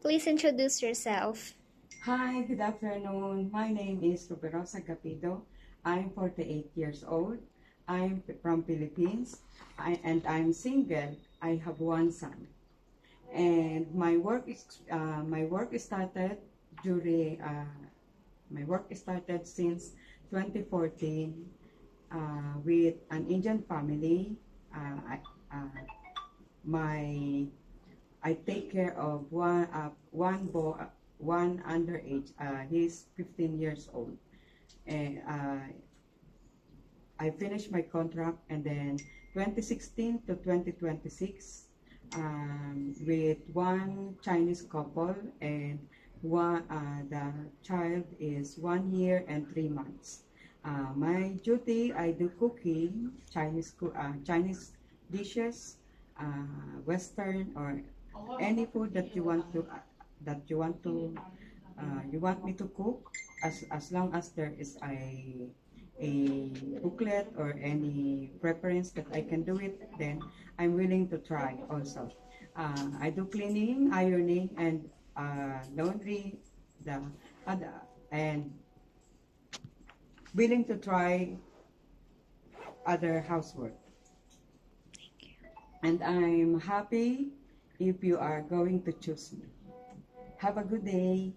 Please introduce yourself. Hi, good afternoon. My name is Ruberosa Gapido. I'm 48 years old. I'm from Philippines and I'm single. I have one son. And my work started during my work started since 2014 with an Indian family. Uh, my I take care of one boy, one underage. He's 15 years old, and I finished my contract, and then 2016 to 2026 with one Chinese couple, and the child is 1 year and 3 months. My duty, I do cooking, Chinese dishes, Western or any food that you want me to cook, as long as there is a booklet or any preference that I can do it, then I'm willing to try also. I do cleaning, ironing, and laundry, the other, and willing to try other housework. And I'm happy if you are going to choose me. Have a good day.